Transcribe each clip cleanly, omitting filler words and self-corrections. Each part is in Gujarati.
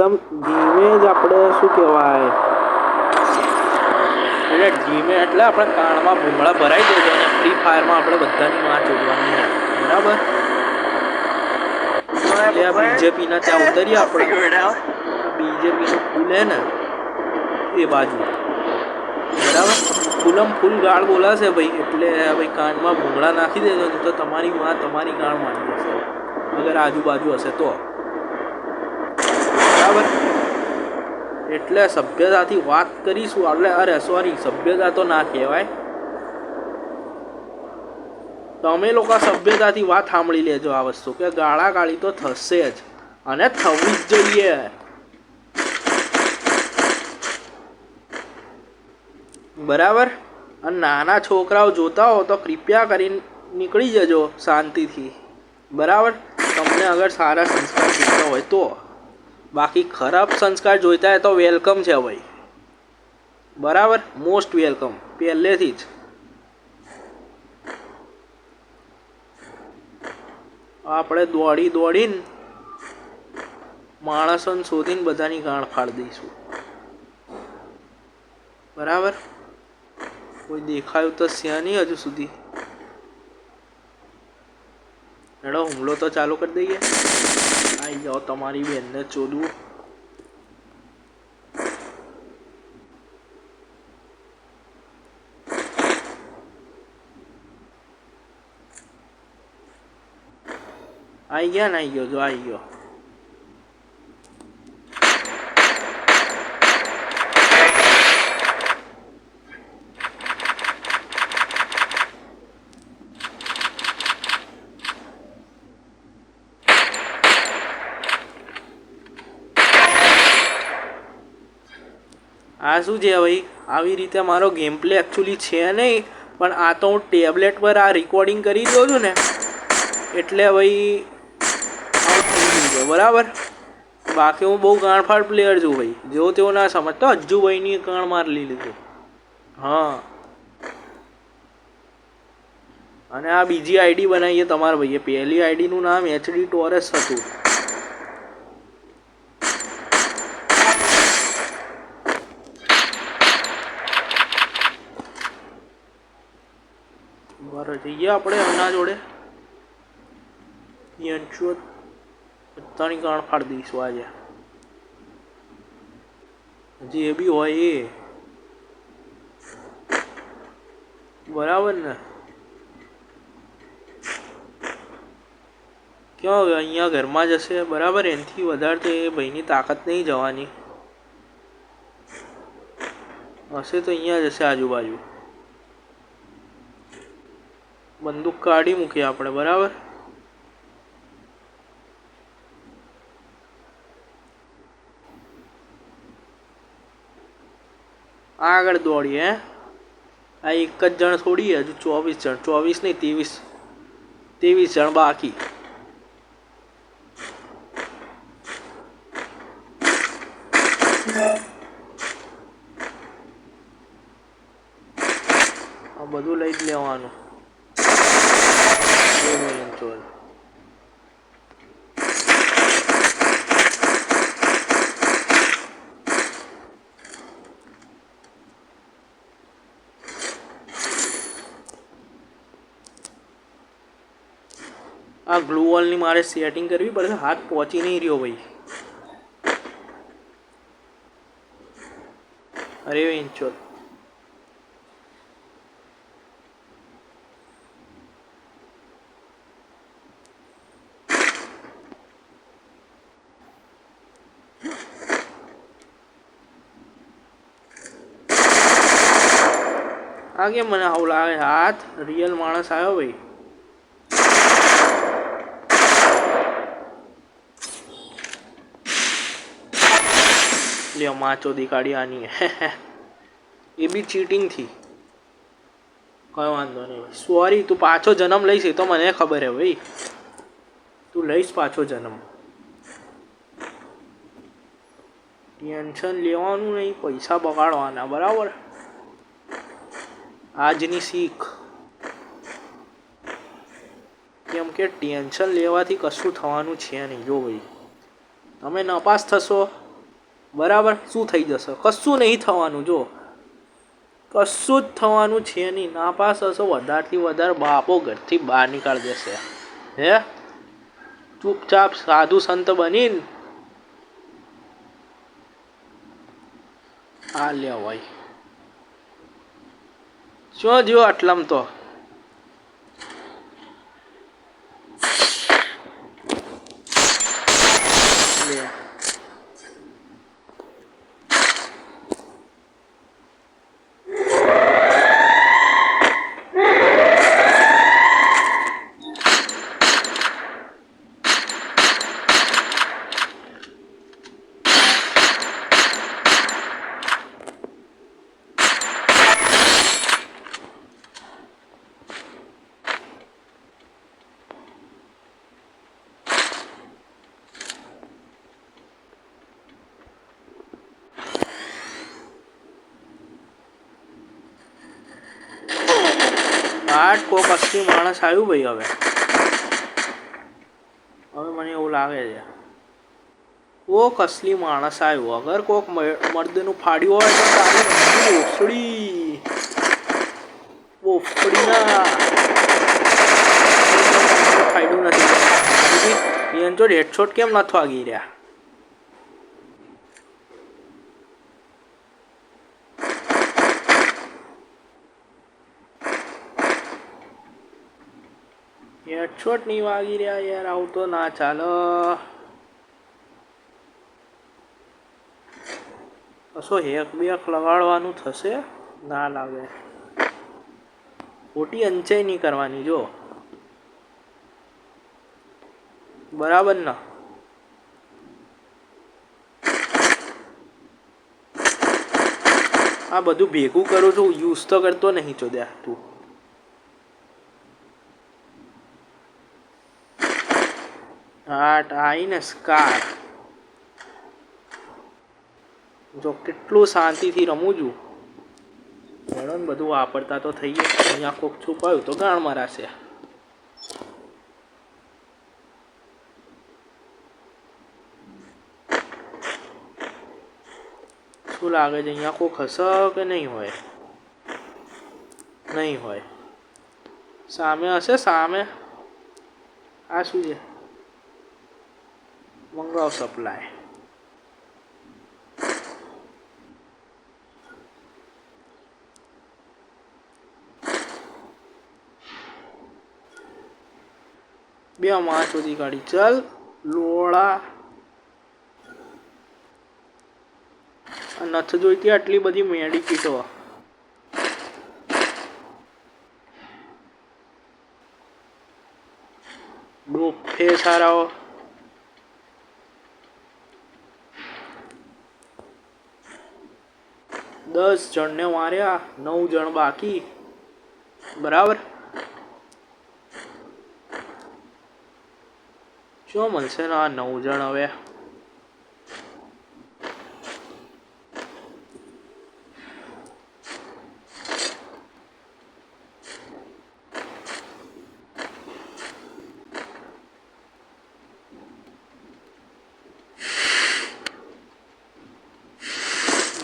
મતલબ ધીમે જ આપણે શું કહેવાય, એટલે ધીમે એટલે આપણે કાનમાં ભૂંગળા ભરાઈ દેજો અને ફ્રી ફાયરમાં આપણે બધાની માં જોડવાની છે, બરાબર? એટલે આ બીજેપીના ત્યાં ઉતરીએ આપણે, બીજેપીનું ફૂલ હે ને એ બાજુ, બરાબર? ફૂલમ ફૂલ ગાળ બોલાશે ભાઈ, એટલે ભાઈ કાનમાં ભૂંગળા નાખી દેજો ને તો તમારી માં તમારી ગાળ માંડી જશે, અગર આજુબાજુ હશે તો, બરાબર? એટલે સભ્યતાથી વાત કરીશું, એટલે અરે સોરી, સભ્યતા તો ના કહેવાય, તમે લોકો સભ્યતાથી વાત સાંભળી લેજો આ વસ્તુ, કે ગાળા ગાળી તો થશે જ અને થવી જ જોઈએ, બરાબર? અને નાના છોકરાઓ જોતા હો તો કૃપયા કરીને નીકળી જજો શાંતિથી, બરાબર? તમને અગર સારા સંસ્કાર જોઈતા હોય તો, બાકી ખરાબ સંસ્કાર જોઈતા હોય તો વેલકમ છે ભાઈ, બરાબર? મોસ્ટ વેલકમ પહેલેથી જ. આપણે દોડી દોડીને માણસોને શોધીને બધાની ગાણ ફાડી દઈશું, બરાબર? કોઈ દેખાયું તો છે નહીં હજુ સુધી. હેડો હુમલો તો ચાલુ કરી દઈએ. આવી જાઓ તમારી બેનને ચોદવું. આવી ગયા ને, આવી ગયો જો, આવી ગયો. આ શું છે ભાઈ, આવી રીતે મારો ગેમ પ્લે એકચ્યુઅલી છે નહીં, પણ આ તો હું ટેબ્લેટ પર આ રેકોર્ડિંગ કરી દઉં છું ને, એટલે ભાઈ બરાબર? બાકી હું બહુ ગાણફાડ પ્લેયર છું ભાઈ, જેવો તેવો ના સમજતો, હજુ ભાઈની ગાણ માર લીધું. હા, અને આ બીજી આઈડી બનાવીએ તમારા ભાઈએ. પહેલી આઈડીનું નામ HD ટોરેસ હતું. બરાબર, જઈએ આપણે એમના જોડે. બધાની ગાણ ફાડી દઈશું આજે, જે બી હોય એ, બરાબર ને? ક્યાં અહીંયા ઘરમાં જશે, બરાબર? એનાથી વધારે તો એ ભાઈની તાકાત નહીં જવાની, હશે તો અહીંયા જશે આજુબાજુ. બંદૂક કાઢી મૂકીએ આપણે, બરાબર? આગળ દોડીએ. આ એક જ જણ થોડી, હજુ 24 જણ, 24 નહીં 23 જણ બાકી. આ બધું લઈ જ લેવાનું. આ ગ્લુ વોલની મારે સેટિંગ કરવી પડશે, હાથ પહોંચી નહીં રહ્યો ભાઈ. અરે ઇન્ચો આ કેમ મને આવું લાગે? હાથ રિયલ માણસ આવ્યો ભાઈ. લે માચો દેખાડી આની એ બી ચીટિંગ થી. કઈ વાંધો નહીં, સોરી. તું પાછો જન્મ લઈશ તો મને ખબર હે ભાઈ, તું લઈશ પાછો જન્મ. ટેન્શન લેવાનું નહીં, પૈસા બગાડવાના, બરાબર? આજની શીખ. કેમ કે ટેન્શન લેવાથી કશું થવાનું છે નહીં. જો ભાઈ, તમે નપાસ થશો બરાબર. શું થઈ જશે? કશું નહીં થવાનું. જો કશું જ થવાનું છે નહીં. નાપાસ હશો વધારથી વધારે બાપો ઘરથી બહાર નીકાળી દેશે. હે ચૂપચાપ સાધુ સંત બનીને આ લે ભાઈ શું જો આટલામ તો લે આઠ કોક અસલી માણસ આવ્યું ભાઈ. હવે મને એવું લાગે છે કોક અસલી માણસ આવ્યું. અગર કોક મર્દનું ફાડ્યું હોય તો તારી ઓફડી ઓફડીના ફાયદું નથી. એમ તો હેડશોટ કેમ નથી વાગી રહ્યા? હેડશોટ નહીં વાગી રહ્યા યાર. આવું તો ના ચાલે. કશો હેક બેક લગાડવાનું થશે? ના લાગે. ખોટી અંચાઈ નહીં કરવાની. જો બરાબર ને? આ બધું ભેગું કરું છું. યુઝ તો કરતો નહીં ચોદ્યા તું. આટ આઈને સ્કાર. જો કેટલું શાંતિથી રમું છું. મેડમ બધું વાપરતા તો થઈ ગયું. અહીંયા કોક છુપાયું તો ગાણ મરાશે. શું લાગે છે અહીંયા કોક હશે કે નહીં હોય? નહીં હોય. સામે હશે સામે. આ શું છે? મંગાવ સપ્લાય. બે માં સુધી કાઢી. ચલ લોડા નથી જોઈતી આટલી બધી મેડિકીટો. ડોફે સારાઓ. દસ જણને માર્યા. 9 જણ બાકી. બરાબર. શું મળશે ને આ 9 જણ? હવે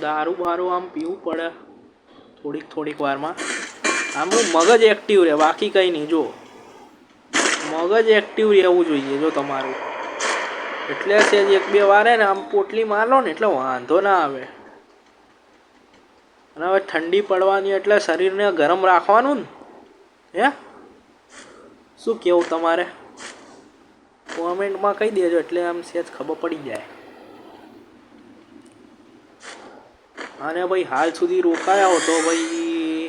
દારૂ બારું આમ પીવું પડે થોડીક વારમાં. આમ મગજ એક્ટિવ રહે. બાકી કંઈ નહીં. જો મગજ એક્ટિવ રહેવું જોઈએ જો તમારું. એટલે સેજ 1-2 વારે ને આમ પોટલી મારો ને એટલે વાંધો ના આવે. અને હવે ઠંડી પડવાની એટલે શરીરને ગરમ રાખવાનું ને. હે શું કેવું તમારે? કોમેન્ટમાં કહી દેજો એટલે આમ સેજ ખબર પડી જાય. અને ભાઈ હાલ સુધી રોકાયા હો તો ભાઈ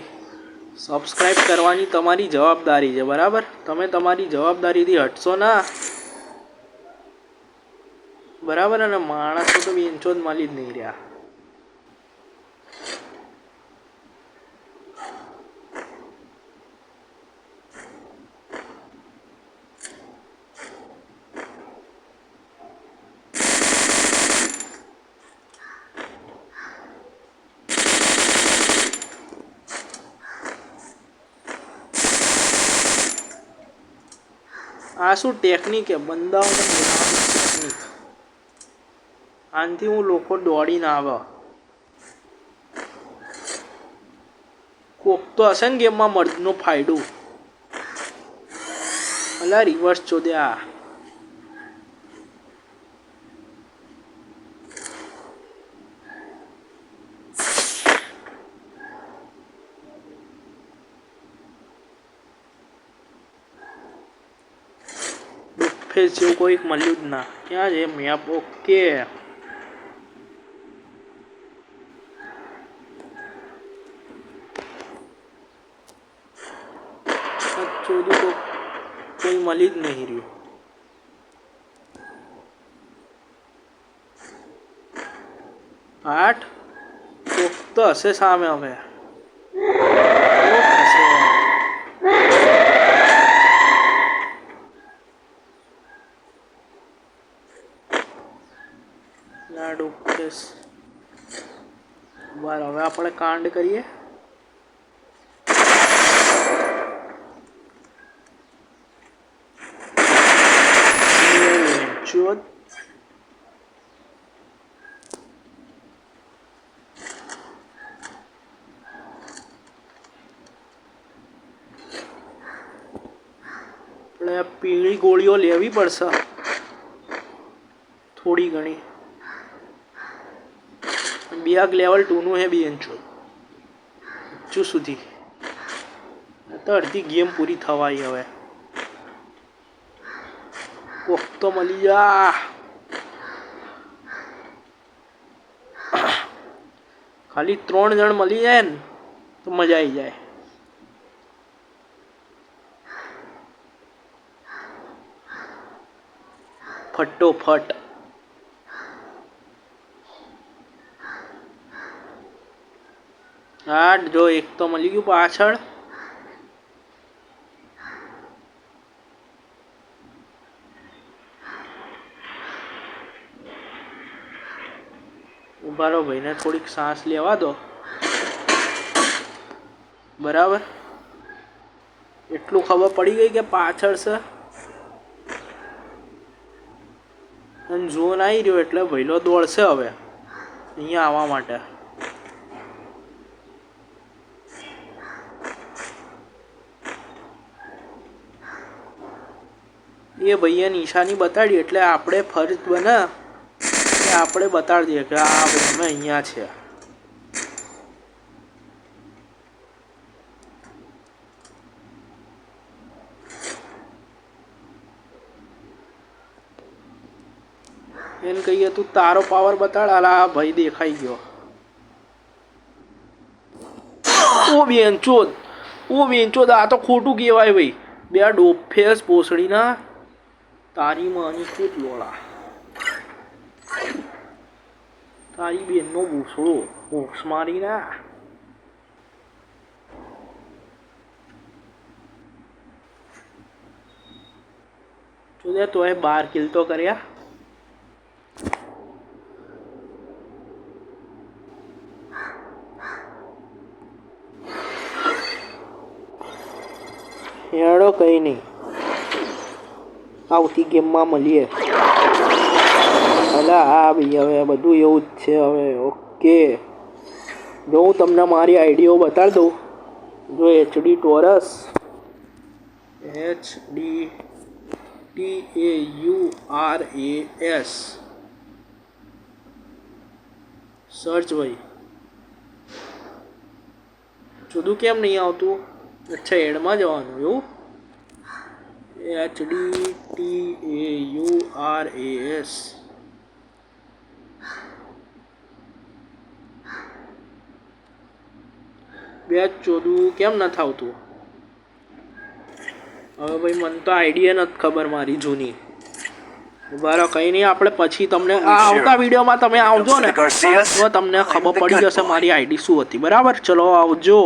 સબસ્ક્રાઈબ કરવાની તમારી જવાબદારી છે. બરાબર? તમે તમારી જવાબદારીથી હટશો ના. બરાબર. અને માણસો તો બેન્ચો જ મળી જ નહીં રહ્યા. આ શું ટેકનિક છે? બંદાઓને બોલાવવાની ટેકનિક. આનાથી હું લોકો દોડીને આવે. કોક તો હશે ને ગેમમાં મર્દનો ફાયદો. અલા રિવર્સ ચોદ્યા. ફેસ જેવું કોઈ મળ્યું જ ના. ક્યાં છે મેપ? ઓકે ચોદ્યું તો કોઈ મળી જ નહીં રહ્યું. આઠ કોક તો હશે સામે. હવે વાર હવે આપણે કાંડ કરીએ. આપણે પીળી ગોળીઓ લેવી પડશે થોડી ઘણી. બેગ લેવલ 2 નું હે બેન્ચો હજુ સુધી તો અડધી ગેમ પૂરી થવાય. હવે કોક તો મળી જા. ખાલી 3 જણ મળી જાય ને તો મજા આવી જાય. ફટોફટ હા જો એક તો મળી ગયું પાછળ. ઉભા રહો ભાઈને થોડીક સાંસ લેવા દો. બરાબર એટલું ખબર પડી ગઈ કે પાછળ છે અને ઝોન આવી રહ્યો એટલે ભાઈલો દોડશે હવે અહીંયા આવવા માટે. એ ભાઈએ નિશાની બતાડી એટલે આપણે ફરજ બને કે આપણે બતાડી દઈએ કે આ ભાઈ અમે અહીંયા છે. એને કહીએ તું તારો પાવર બતાડ. આ ભાઈ દેખાઈ ગયો. ઓ બેનચોદ આ તો ખોટું કહેવાય ભાઈ. બે ડોફેસ પોસડીના તારી માની કૂદ લોડા. તારી બેનનો ભૂસડો બોક્સ મારી ના. જોજે તોય 12 કિલ તો કર્યા. હેડો કઈ નહીં આવતી ગેમમાં મળીએ. અલા હા ભાઈ હવે બધું એવું જ છે હવે. ઓકે જો હું તમને મારી આઈડીઓ બતાડી દઉં. જો HD ટોરસ HDTAURAS સર્ચ ભાઈ. જુદું કેમ નહીં આવતું? અચ્છા એડમાં જવાનું એવું. HDTAURAS બે 14 કેમ નથી આવતું? હવે ભાઈ મને તો આઈડિયા નથી ખબર મારી જૂની. બરાબર કંઈ નહીં આપણે પછી તમને આવતા વિડીયોમાં તમે આવજો ને તો તમને ખબર પડી જશે મારી આઈડી શું હતી. બરાબર ચલો આવજો.